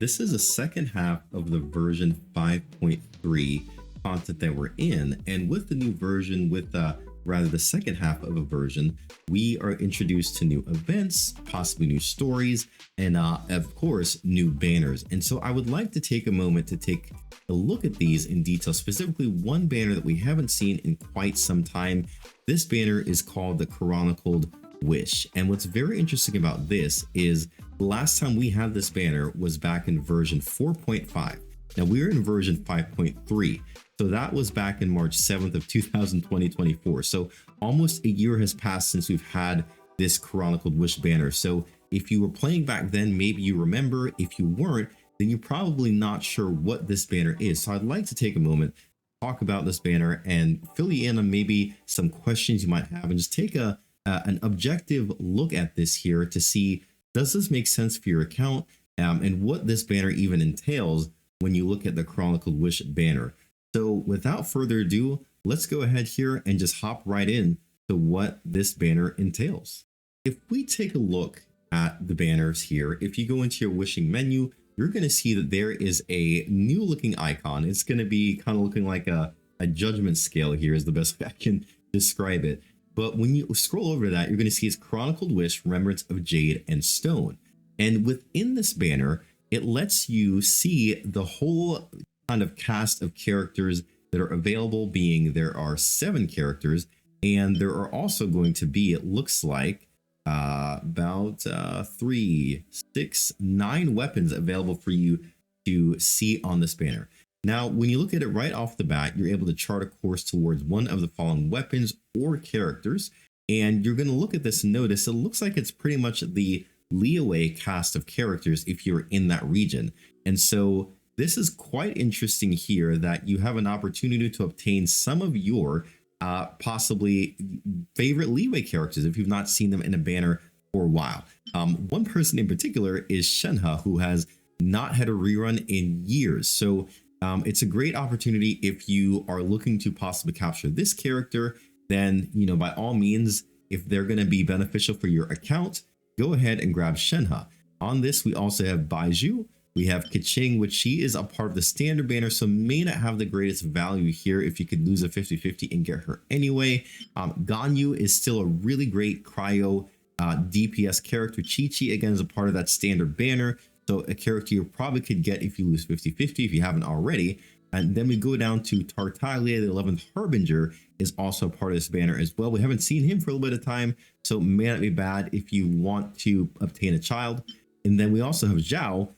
This is the second half of the version 5.3 content that we're in. And with the new version, with rather the second half of a version, we are introduced to new events, possibly new stories, and of course, new banners. And so I would like to take a moment to take a look at these in detail, specifically one banner that we haven't seen in quite some time. This banner is called the Chronicled Wish. And what's very interesting about this is the last time we had this banner was back in version 4.5. Now we're in version 5.3. So that was back in March 7th of 2024. So almost a year has passed since we've had this Chronicled Wish banner. So if you were playing back then, maybe you remember. If you weren't, then you're probably not sure what this banner is. So I'd like to take a moment, talk about this banner and fill you in on maybe some questions you might have, and just take an objective look at this here to see, does this make sense for your account, and what this banner even entails when you look at the Chronicled Wish banner. So without further ado, let's go ahead here and just hop right in to what this banner entails. If we take a look at the banners here, if you go into your wishing menu, you're going to see that there is a new looking icon. It's going to be kind of looking like a judgment scale here is the best way I can describe it. But when you scroll over to that, you're going to see it's Chronicled Wish, Remembrance of Jade and Stone. And within this banner, it lets you see the whole kind of cast of characters that are available, being there are 7 characters, and there are also going to be, it looks like, about 3, 6, 9 weapons available for you to see on this banner. Now, when you look at it right off the bat, you're able to chart a course towards one of the following weapons or characters. And you're going to look at this and notice it looks like it's pretty much the leeway cast of characters if you're in that region. And so this is quite interesting here that you have an opportunity to obtain some of your possibly favorite leeway characters if you've not seen them in a banner for a while. One person in particular is Shenhe, who has not had a rerun in years. So it's a great opportunity if you are looking to possibly capture this character. Then, by all means, if they're going to be beneficial for your account, go ahead and grab Shenhe. On this, we also have Baizhu. We have Keqing, which she is a part of the standard banner, so may not have the greatest value here if you could lose a 50-50 and get her anyway. Ganyu is still a really great cryo DPS character. Chi-Chi, again, is a part of that standard banner. So a character you probably could get if you lose 50-50 if you haven't already. And then we go down to Tartaglia, the 11th Harbinger, is also a part of this banner as well. We haven't seen him for a little bit of time, so it may not be bad if you want to obtain a child. And then we also have Zhao,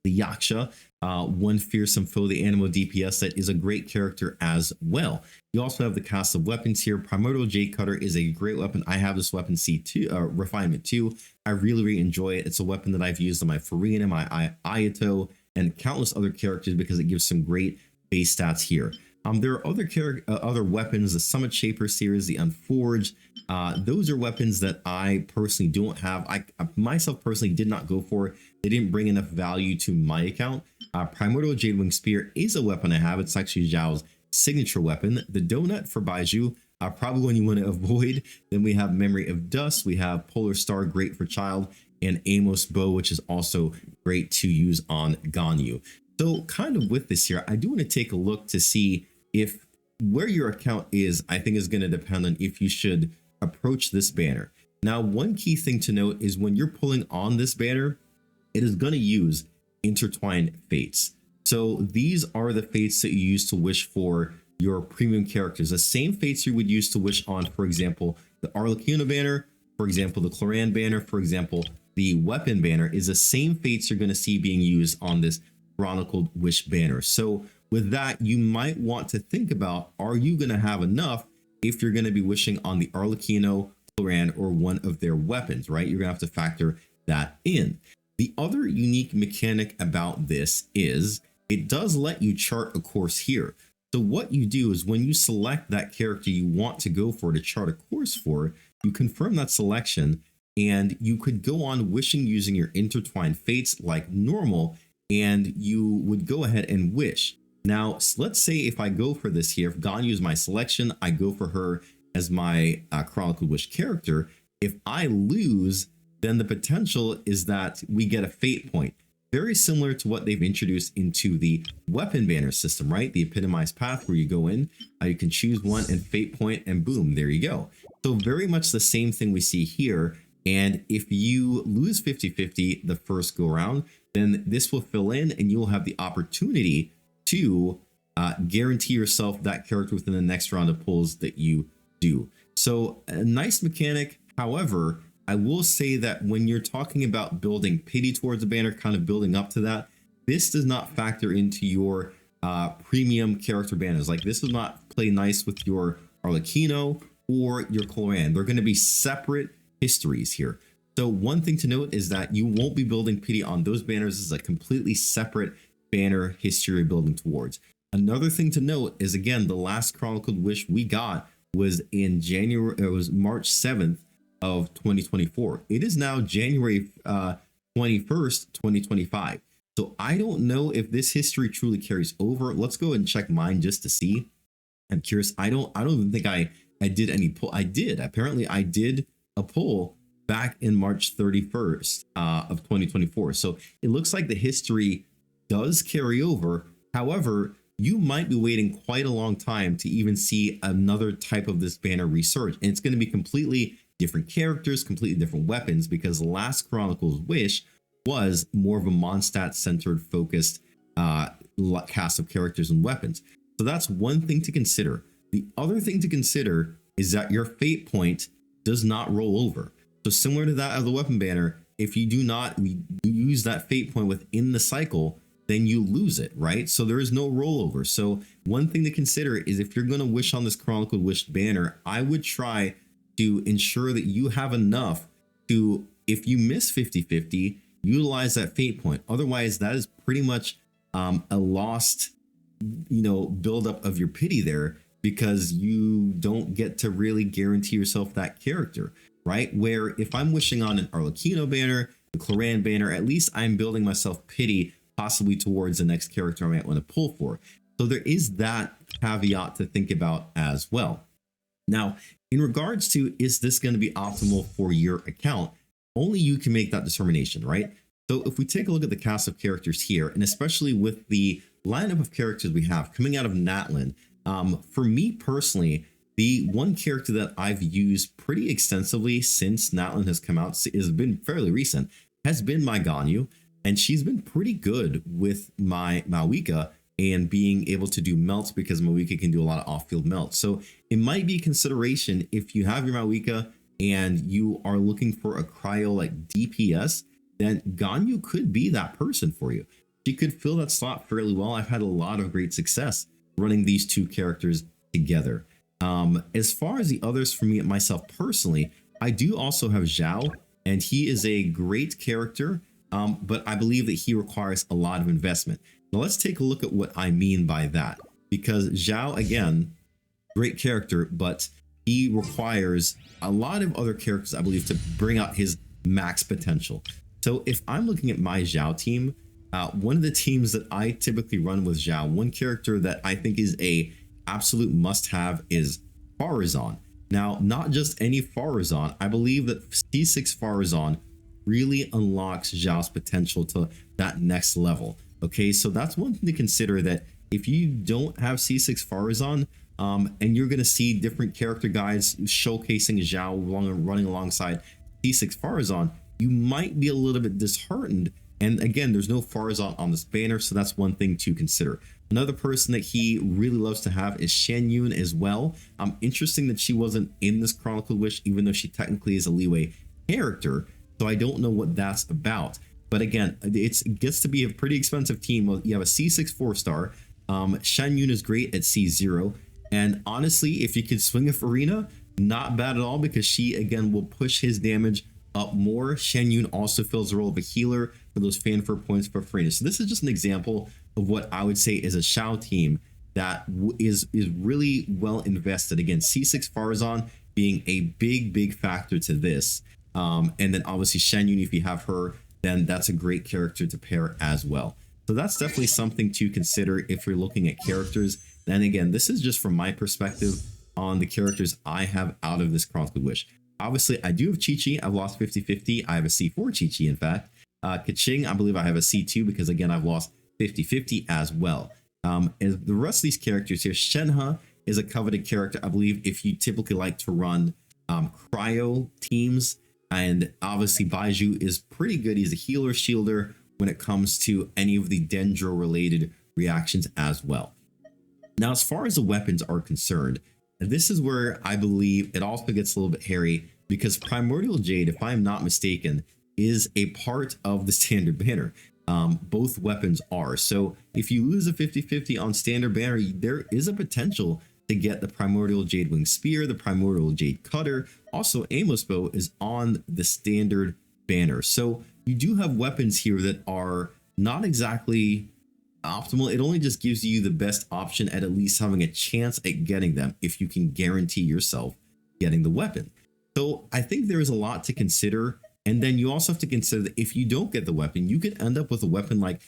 the Yaksha, one fearsome foe, the animal DPS that is a great character as well. You also have the cast of weapons here. Primordial Jade Cutter is a great weapon. I have this weapon C2, Refinement 2. I really enjoy it. It's a weapon that I've used on my Farina, my Ayato, and countless other characters because it gives some great base stats here. There are other weapons, the Summit Shaper series, the Unforged. Those are weapons that I personally don't have. I myself personally did not go for. They didn't bring enough value to my account. Primordial Jade Wing Spear is a weapon I have. It's actually Zhao's signature weapon. The Donut for Baizhu, probably one you want to avoid. Then we have Memory of Dust. We have Polar Star, great for child, and Amos Bow, which is also great to use on Ganyu. So kind of with this here, I do want to take a look to see if where your account is, I think is going to depend on if you should approach this banner. Now, one key thing to note is when you're pulling on this banner, it is going to use intertwined fates. So these are the fates that you use to wish for your premium characters. The same fates you would use to wish on, for example, the Arlecchino banner, for example, the Cloran banner, for example, the weapon banner is the same fates you're going to see being used on this Chronicled Wish banner. So with that, you might want to think about, are you going to have enough if you're going to be wishing on the Arlecchino, Cloran, or one of their weapons, right? You're going to have to factor that in. The other unique mechanic about this is it does let you chart a course here. So what you do is when you select that character you want to go for to chart a course for, you confirm that selection and you could go on wishing using your intertwined fates like normal, and you would go ahead and wish. Now, let's say if I go for this here, if Ganyu is my selection, I go for her as my Chronicled Wish character. If I lose, then the potential is that we get a fate point. very similar to what they've introduced into the weapon banner system, right? The epitomized path where you go in, you can choose one and fate point, and boom, there you go. So very much the same thing we see here. And if you lose 50-50 the first go around, then this will fill in and you'll have the opportunity to guarantee yourself that character within the next round of pulls that you do. So a nice mechanic. However, I will say that when you're talking about building pity towards a banner, kind of building up to that, this does not factor into your premium character banners. Like this does not play nice with your Arlecchino or your Cloran. They're going to be separate histories here. So one thing to note is that you won't be building pity on those banners. This is a completely separate banner history you're building towards. Another thing to note is, again, the last Chronicled Wish we got was in January. It was March 7th of 2024. It is now January 21st, 2025. So I don't know if this history truly carries over. Let's go and check mine just to see. I'm curious. I don't even think I did any pull. I did. Apparently I did a pull back in March 31st of 2024. So it looks like the history does carry over. However, you might be waiting quite a long time to even see another type of this banner resurge. And it's going to be completely different characters, completely different weapons, because last Chronicles Wish was more of a Mondstadt centered focused cast of characters and weapons. So that's one thing to consider. The other thing to consider is that your fate point does not roll over. So similar to that of the weapon banner, if you do not use that fate point within the cycle, then you lose it, right? So there is no rollover. So one thing to consider is if you're going to wish on this Chronicled Wish banner, I would try to ensure that you have enough to, if you miss 50-50, utilize that fate point. Otherwise, that is pretty much a lost, buildup of your pity there, because you don't get to really guarantee yourself that character, right? Where if I'm wishing on an Arlecchino banner, the Cloran banner, at least I'm building myself pity possibly towards the next character I might want to pull for. So there is that caveat to think about as well. Now, in regards to, is this going to be optimal for your account? Only you can make that determination, right? So if we take a look at the cast of characters here, and especially with the lineup of characters we have coming out of Natlan, for me personally, the one character that I've used pretty extensively since Natlan has come out, has been fairly recent, has been my Ganyu. And she's been pretty good with my Mawika and being able to do melts, because Mawika can do a lot of off-field melts. So it might be a consideration if you have your Mawika and you are looking for a cryo like DPS, then Ganyu could be that person for you. She could fill that slot fairly well. I've had a lot of great success running these two characters together. As far as the others for me, myself personally, I do also have Zhao, and he is a great character. But I believe that he requires a lot of investment. Now let's take a look at what I mean by that, because Zhao, again, great character, but he requires a lot of other characters, I believe, to bring out his max potential. So if I'm looking at my Zhao team, one of the teams that I typically run with Zhao, one character that I think is a absolute must-have is Farazan. Now, not just any Farazan. I believe that C6 Farazan really unlocks Zhao's potential to that next level. Okay, so that's one thing to consider, that if you don't have C6 Farazan, and you're going to see different character guides showcasing Zhao running alongside C6 Farazan, you might be a little bit disheartened. And again, there's no Farazan on this banner, so that's one thing to consider. Another person that he really loves to have is Shen Yun as well. Interesting that she wasn't in this Chronicled Wish, even though she technically is a leeway character. So I don't know what that's about. But again, it gets to be a pretty expensive team. Well, you have a C6 4-star. Shen Yun is great at C0. And honestly, if you could swing a Farina, not bad at all, because she, again, will push his damage up more. Shen Yun also fills the role of a healer for those fanfare points for Farina. So this is just an example of what I would say is a Xiao team that is really well invested. Again, C6 Farazan being a big factor to this. And then obviously Shen Yun, if you have her, then that's a great character to pair as well. So that's definitely something to consider if you're looking at characters. Then again, this is just from my perspective on the characters I have out of this Chronicled Wish. Obviously, I do have Chi-Chi. I've lost 50-50. I have a C4 Chi-Chi, in fact. Kaching, I believe I have a C2 because again, I've lost 50-50 as well. And the rest of these characters here, Shenhe is a coveted character, I believe, if you typically like to run cryo teams. And obviously Baiju is pretty good. He's a healer shielder when it comes to any of the Dendro related reactions as well. Now, as far as the weapons are concerned, this is where I believe it also gets a little bit hairy, because Primordial Jade, if I'm not mistaken, is a part of the standard banner. Both weapons are. So if you lose a 50-50 on standard banner, there is a potential to get the Primordial Jade Wing Spear, the Primordial Jade Cutter. Also, Amos Bow is on the standard banner. So you do have weapons here that are not exactly optimal. It only just gives you the best option at least having a chance at getting them if you can guarantee yourself getting the weapon. So I think there is a lot to consider. And then you also have to consider that if you don't get the weapon, you could end up with a weapon like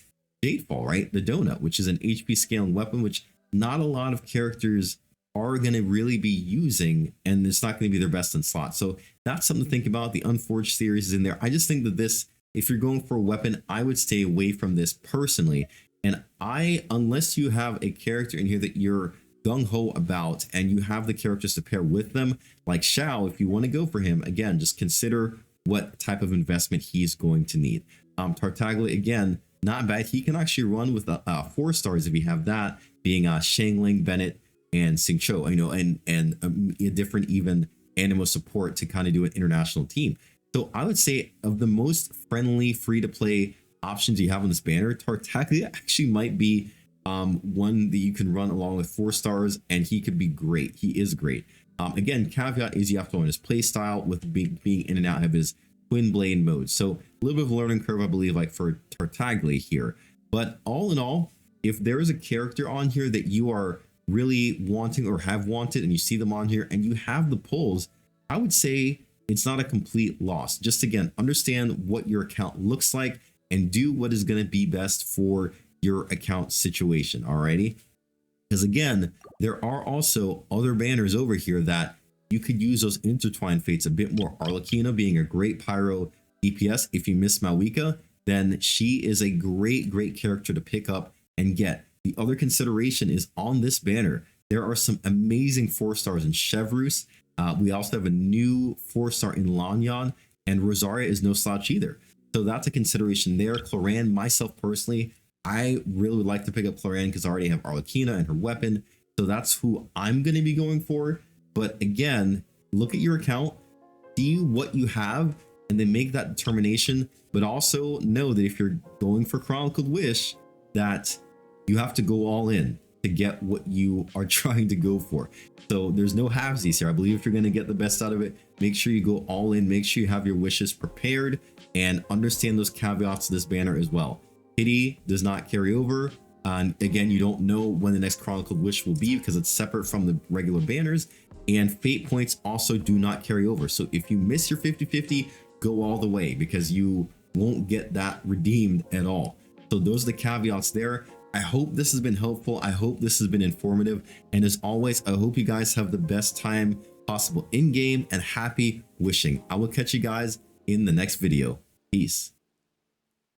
Jadefall, right? The Donut, which is an HP scaling weapon, which not a lot of characters are going to really be using, and it's not going to be their best in slot. So that's something to think about. The Unforged series is in there. I just think that this, if you're going for a weapon, I would stay away from this personally. And unless you have a character in here that you're gung-ho about and you have the characters to pair with them, like Shao, if you want to go for him, again, just consider what type of investment he's going to need. Tartaglia, again, not bad. He can actually run with 4 stars if you have that, being Shangling, Bennett, and Xingqiu, you know, and a different even Animo support to kind of do an international team. So I would say of the most friendly, free-to-play options you have on this banner, Tartaglia actually might be one that you can run along with 4 stars, and he could be great. He is great. Again, caveat is you have to learn his play style with being in and out of his twin blade mode. So a little bit of a learning curve, I believe, like for Tartaglia here. But all in all, if there is a character on here that you are really wanting or have wanted and you see them on here and you have the pulls, I would say it's not a complete loss. Just again, understand what your account looks like and do what is going to be best for your account situation. Alrighty. Because again, there are also other banners over here that you could use those intertwined fates a bit more. Arlecchino being a great pyro DPS. If you miss Malika, then she is a great character to pick up and get. The other consideration is on this banner, there are some amazing 4 stars in Chevrus. We also have a new 4-star in Lanyan, and Rosaria is no slouch either. So that's a consideration there. Cloran, myself personally, I really would like to pick up Cloran because I already have Arlecchina and her weapon. So that's who I'm going to be going for. But again, look at your account, see what you have, and then make that determination. But also know that if you're going for Chronicled Wish, that you have to go all in to get what you are trying to go for. So there's no halvesies here. I believe if you're going to get the best out of it, make sure you go all in, make sure you have your wishes prepared, and understand those caveats to this banner as well. Pity does not carry over. And again, you don't know when the next Chronicled Wish will be because it's separate from the regular banners. And fate points also do not carry over. So if you miss your 50-50, go all the way because you won't get that redeemed at all. So those are the caveats there. I hope this has been helpful. I hope this has been informative. And as always, I hope you guys have the best time possible in game and happy wishing. I will catch you guys in the next video. Peace.